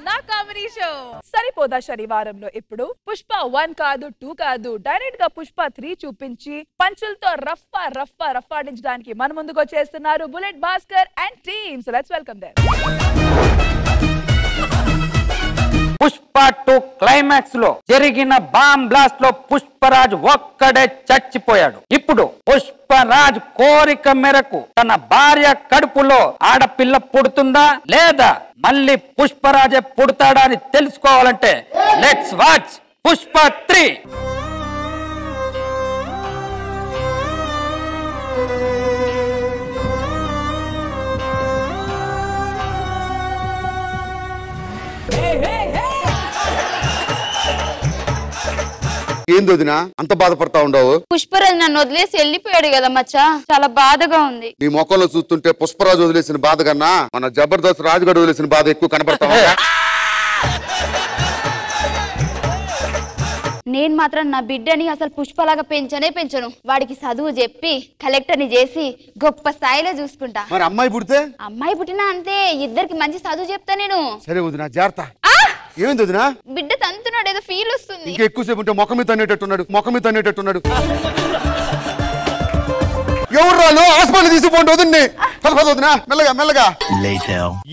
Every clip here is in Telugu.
నా కామెడీ షో సరిపోదా శనివారంలో ఇప్పుడు పుష్ప 1 కాదు 2 కాదు డైరెక్ట్ గా పుష్ప 3 చూపించి పంచులతో రఫాడించడానికి మన ముందుకు వచ్చేస్తున్నారు bullet Bhaskar and team. So let's welcome them. Pushpa 2 climax లో జరిగిన బాంబ్ బ్లాస్ట్ లో పుష్పరాజ్ ఒక్కడే చచ్చిపోయాడు. ఇప్పుడు పుష్పరాజ్ కోరిక మేరకు తన భార్య కడుపులో ఆడపిల్ల పుడుతుందా లేదా మళ్ళీ పుష్పరాజే పుడతాడా అని తెలుసుకోవాలంటే లెట్స్ వాచ్ పుష్ప 3. ఏంది వదినా అంత బాధపడతా ఉండవు? పుష్పరాజు నన్ను వదిలేసి వెళ్ళిపోయాడు కదా మచ్చా, చాలా బాధగా ఉంది. నీ మొక్కలో చూస్తుంటే పుష్పరాజు వదిలేసిన బాధ కన్నా మన జబర్దస్త్ రాజుగాడు వదిలేసిన బాధ ఎక్కువ కనపడతా. నేను మాత్రం నా బిడ్డని అసలు పుష్పలాగా పెంచను. వాడికి చదువు చెప్పి కలెక్టర్ని చేసి గొప్ప స్థాయిలో చూసుకుంటా. మరి అమ్మాయి పుడితే? అమ్మాయి పుట్టినా అంతే, ఇద్దరికి మంచి చదువు చెప్తా నేను. సరే వదినా జాగ్రత్త. ఏమైంది వదినా? బిడ్డ తంతున్నాడు, ఏదో ఫీల్ వస్తుంది. ఇంకా ఎక్కువసేపు ఉంటే మొక్క మీద తన్నేటట్టున్నాడు. ఎవరు రాలు హాస్పిటల్ తీసుకుపోండి వదిన్ని. వదినా మెల్లగా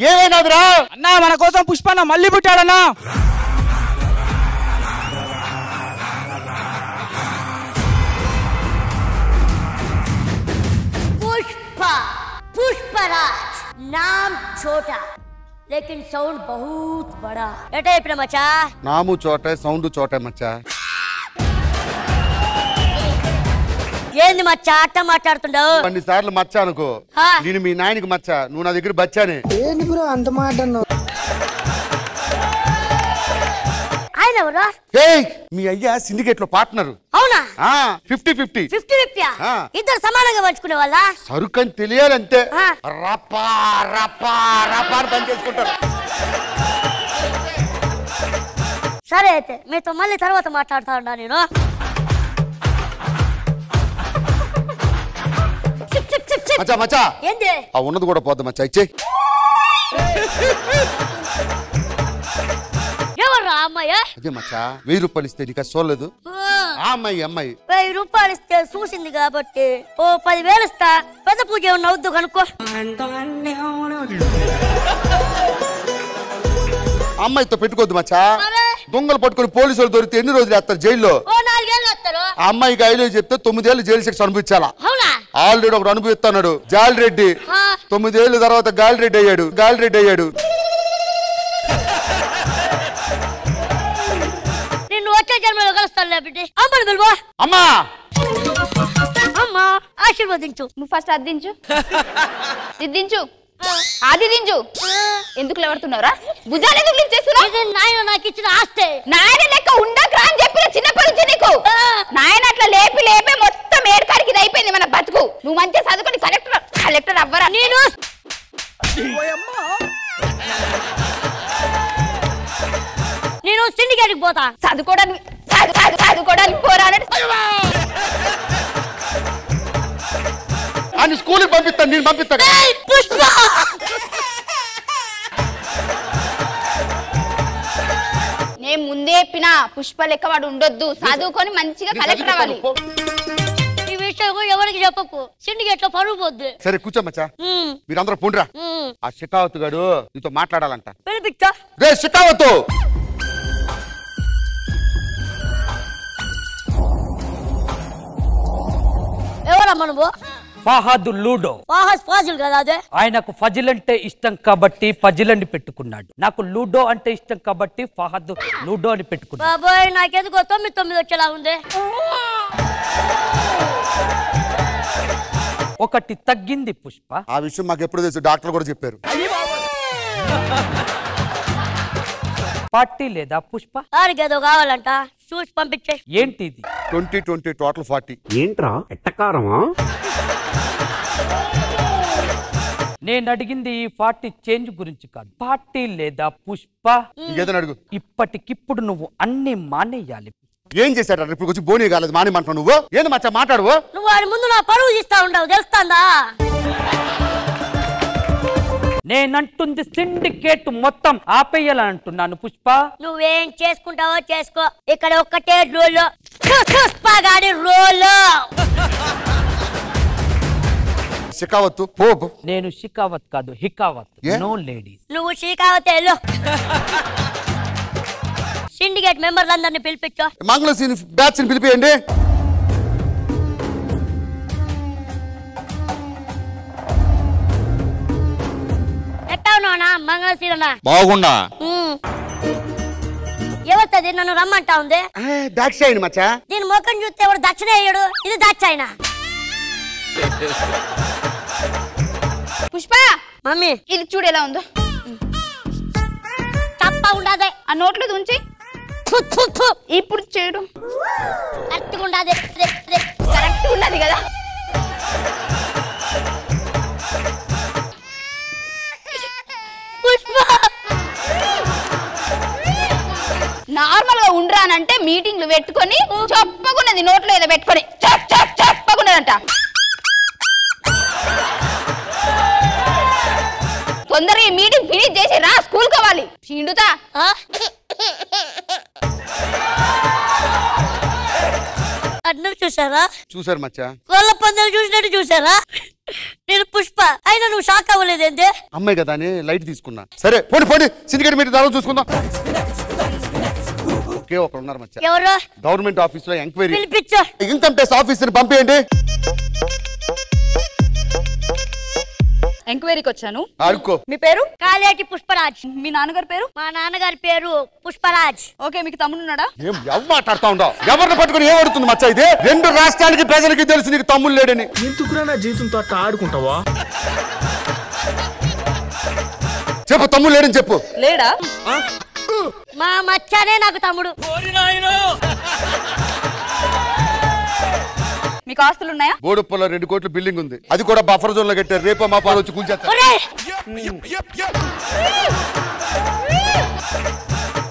ఏమైనాదిరా? అన్నా మన కోసం పుష్పన్న మళ్ళీ పుట్టాడన్నా. पुष्पराज नाम छोटा लेकिन साउंड बहुत बड़ा. एटा ఇప్పుడు మచ్చా నాము చోటే సౌండ్ చోటే మచ్చా. ఏంది మచ్చా అట్ట మాట్లాడుతుండవు? 2 సార్లు మచ్చా అనుకో. నేను మీ నాయనకి మచ్చా, నువ్వు నా దగ్గర బచ్చానే. ఏంది బ్రో అంత మాట అన్నావు? ఆయన ఎవరు? ఏయ్ మీ అయ్యా సిండికేట్ లో పార్ట్నర్. అవునా? 50-50 ఇద్దరు సమానంగా పంచుకునే వాళ్ళ సరుకని తెలియాలంటే రపా పని చేసుకుంటారు. సరే అయితే మీతో మళ్ళీ తర్వాత మాట్లాడుతా ఉన్నా నేను. మచ్చా ఏంది ఉన్నది కూడా పోద్ది మచ్చా, ఇచ్చే. ఎవర్రా అమ్మాయి? అదే మచ్చా 1000 రూపాయలు ఇస్తే నీకు చూడలేదు. అమ్మాయి 1000 రూపాయలు ఇస్తే చూసింది కాబట్టి ఓ 10,000 ఇస్తా. పెద్ద పూజ ఏమన్నా అవుద్దు కనుక్కో. అమ్మాయితో పెట్టుకోవద్దు మచ్చా. దొంగలు పట్టుకుని పోలీసులు దొరికితే ఎన్ని రోజులు వేస్తారు జైల్లో? ఓ 4 ఏళ్ళు వస్తారు. ఆ అమ్మాయికి 5 ఏళ్ళు చెప్తే 9 ఏళ్ళు జైలు శిక్ష అనుభవించాలా. అవునా? ఆల్రెడీ ఒకడు అనుభవిస్తున్నాడు జాలిరెడ్డి. 9 ఏళ్ళ తర్వాత గాలిరెడ్డి అయ్యాడు. నిన్ను వచ్చే జన్మలో కలుస్తాను బిడ్డ. అమ్మని పిలువ. అమ్మా అమ్మా ఆశీర్వదించు. నువ్వు ఫస్ట్ అది దించు. అది దించు. ఎందుకు లేవడుతున్నావురా? భుజాలు ఎందుకు లిఫ్ట్ చేస్తున్నావు? ఇది నాయన నాకు ఇచ్చిన ఆస్తి. నాయన లెక్క ఉండకరా అని చెప్పిన చిన్నప్పటి నుంచి నీకు. నాయన అట్లా లేపి మొత్తం ఏడుకాడికి అయిపోయింది మన బతుకు. నువ్వు మంచిగా చదువుకొని కలెక్టర్ అవ్వరా? నేను సిండికేట్కి పోతా. చదువుకోవడానికి పోరా అని స్కూల్కి పంపిస్తాను, నేను పంపిస్తాను. నేను ముందే చెప్పిన పుష్ప లెక్క వాడు ఉండొద్దు, చదువుకొని మంచిగా కలెక్టర్ అవ్వాలి. ఈ విషయం ఎవరికి చెప్పకు, సిండికేట్ లో పరుగు పోద్ది. సరే కూర్చోమచ్చా, మీరందరూ పోండ్రా. ఆ షికావత్ గాడు నీతో మాట్లాడాలంట. పిలిపిచ్చా. రే షికావత్, ఎవరమ్మా నువ్వు? ఫహద్ లూడో. ఫాజిల్ కదా అదే. ఆయనకు ఫజిల్ అంటే ఇష్టం కాబట్టి ఫజిల్ అని పెట్టుకున్నాడు. నాకు లూడో అంటే ఇష్టం కాబట్టి ఫహద్ లూడో అని పెట్టుకున్నాడు. బాబాయ్ నాకెందుకో 9 వచ్చేలా ఉంది. ఒకటి తగ్గింది పుష్ప. ఆ విషయం మాకు ఎప్పుడు తెలుసు, డాక్టర్ కూడా చెప్పారు. పార్టీ లేదా పుష్ప? ఆడికేదో కావాలంట, చూసి పంపించే. ఏంటిది? 2020 టోటల్ 40. ఏంట్రా ఎట్టకారమా? నేను అడిగింది ఈ పార్టీ చేంజ్ గురించి కాదు. పార్టీ లేదా పుష్ప? ఇంకేదైనా అడుగు. ఇప్పటికిప్పుడు నువ్వు అన్ని మానేయాలి. ఏం చేశాడు? ఇప్పుడు వచ్చి బోనీ కాలేదు మానేమంటావు నువ్వు? ఏంది మచ్చా మాట్లాడువు? నువ్వు వాడి ముందు నా పరువు తీస్తా ఉండవు, తెలుస్తాందా? నేనంటుంది సిండికేట్ మొత్తం ఆపేయాలంటున్నాను పుష్ప. నువ్వేం చేసుకుంటావో చేసుకో, ఇక్కడ ఒక్కటే రోల్, పుష్ప గాడి రోల్. షికావత్ పో. నేను షికావత్ కాదు, హికావత్. No ladies. నువ్వు షికావత్ వెళ్ళు. సిండికేట్ మెంబర్లందరినీ పిలిపించు. మంగళ సీన్ బ్యాచ్ ని పిలిపియండి. ఎట్టా ఉన్నావునా మంగళసీరనా? బాగున్నా. ఎవరిది నన్ను రమ్మంటా ఉంది? దాక్షాయని మచ్చా. దీని ముఖం చూస్తే ఎవడు దక్షిణ అయ్యాడు, ఇది దాక్షాయన. పుష్ప మమ్మీ ఇది చూడు ఎలా ఉందో. తప్ప ఉండదే ఆ నోట్లో ఉంచి ఇప్పుడు చూడు. కరెక్ట్గా ఉండదే. కరెక్ట్ ఉన్నది కదా. పుష్ప నార్మల్ గా ఉండరానంటే మీటింగ్లు పెట్టుకొని చెప్పకున్నది నోట్లో ఏదో పెట్టుకొని చెప్పకున్నదంట. తొందరగా ఈ మీటింగ్ ఫినిష్ చేసి రా, స్కూల్ కావాలి. చిండుతా అన్నం చూసారా? చూసారు మచ్చా. కోళ్ళ పందాలు చూసినట్టు చూసారా? నేను పుష్ప అయినా నువ్వు షాక్ అవ్వలేదేంటి? అమ్మాయి కదా అని లైట్ తీసుకున్నా. సరే పోనీ పోనీ సిండికేట్ మీటింగ్ తర్వాత చూసుకుందాం. ఓకే ఒకరు ఉన్నారు మచ్చా. ఎవరు? గవర్నమెంట్ ఆఫీస్ లో ఎంక్వైరీ. పిలిపించు. ఇన్కమ్ ట్యాక్స్ ఆఫీసర్ పంపేయండి. ఎంక్వైరీకి వచ్చాను. అడుక్కో. మీ పేరు? కాలేటి పుష్పరాజ్. మీ నాన్నగారి పేరు? మా నాన్నగారి పేరు పుష్పరాజ్. ఓకే, మీకు తమ్ముడు ఉన్నాడా? ఏం ఎవ మాట్లాడుతా ఉండవు? ఎవరిని పట్టుకుని ఏం అడుగుతుంది మచ్చా ఇది? రెండు రాష్ట్రాలకి ప్రజలకి తెలుసు నీకు తమ్ముడు లేడని. ఎందుకురా నా జీవితంతో అట్లా ఆడుకుంటావా? చెప్పు తమ్ముడు లేడని చెప్పు. లేడా? మా మచ్చానే నాకు తమ్ముడు. మీకు ఆస్తులు ఉన్నాయా? బోడుప్పలో 2 కోట్ల బిల్డింగ్ ఉంది. అది కూడా బఫర్ జోన్ లో కట్టారు. రేపో మా పాలు వచ్చి కూల్చేస్తారు.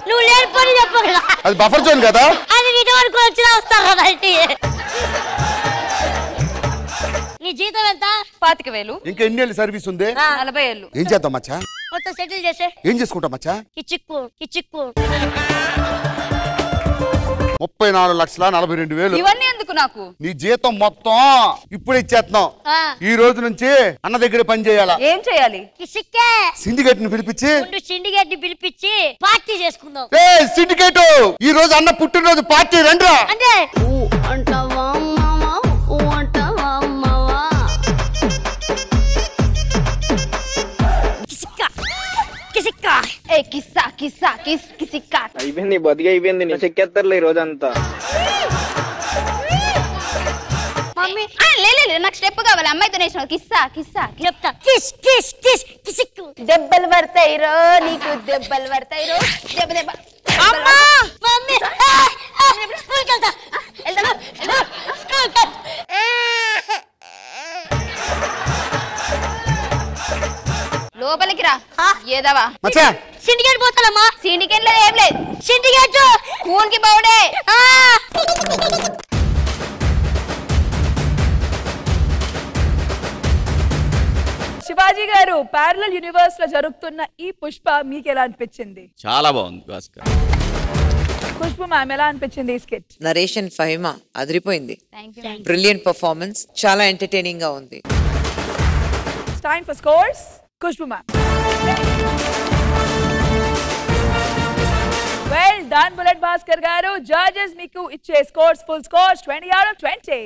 నువ్వు లేనిపోని చెప్పు కదా. అది బఫర్ జోన్ కదా. అది ఇటు వరకు వచ్చినా వస్తారు కదా. నీ జీతం ఎంత? 25,000. ఇంకా ఎన్ని ఏళ్ళు సర్వీస్ ఉంది? 40 ఏళ్ళు. ఏం చేద్దాం మచ్చా? మొత్తం సెటిల్ చేసే. ఏం చేసుకుంటాం మచ్చా? కిచిక్కు 34,42,000. ఇవన్నీ ఎందుకు నాకు? నీ జీతం మొత్తం ఇప్పుడు ఇచ్చేస్తున్నాం. ఈ రోజు నుంచి అన్న దగ్గర పని చేయాలా? ఏం చేయాలి? కిసిక్కే. సిండికేట్ ని పిలిపించి సిండికేట్ ని పిలిపించి పార్టీ చేసుకుందాం. సిండికేట్ ఈ రోజు అన్న పుట్టినరోజు పార్టీ రండ్రా. అంటే అయిపోయింది బతికి అయిపోయింది. చెక్కేస్తారులే ఈ రోజంతా. మమ్మీ నాకు స్టెప్ కావాలి. అమ్మాయితో నేసిన కిస్సా కిస్సా చెప్తా. కిస్ కిస్ కిస్ కిసిక్కు. దెబ్బలు పడతాయి రో, నీకు దెబ్బలు పడతాయి రో. దెబ్బ దెబ్బ. అమ్మా మమ్మీ స్కూల్కి వెళ్తా. లోపలికి రా ఏదవా. మచ్చా సిండికేట్ పోతానమ్మా. సిండికేట్ లేదు ఏం లేదు. సిండికేట్ స్కూల్ కి పోవడే. శివాజీ గారు, ప్యారలల్ యూనివర్స్ లో జరుగుతున్న ఈ పుష్ప మీకు ఎలా అనిపించింది? చాలా బాగుంది భాస్కర్. ఖుష్బు మ్యామ్ ఎలా అనిపించింది ఈ స్కిట్? నరేషన్ ఫహిమా అదిరిపోయింది. బ్రిలియంట్ పర్ఫార్మెన్స్, చాలా ఎంటర్టైనింగ్ గా ఉంది. Time for scores. Khushbu ma'am. Well done bullet Bhaskar గారు. జడ్జెస్ మీకు ఇచ్చే scores full scores 20 out of 20.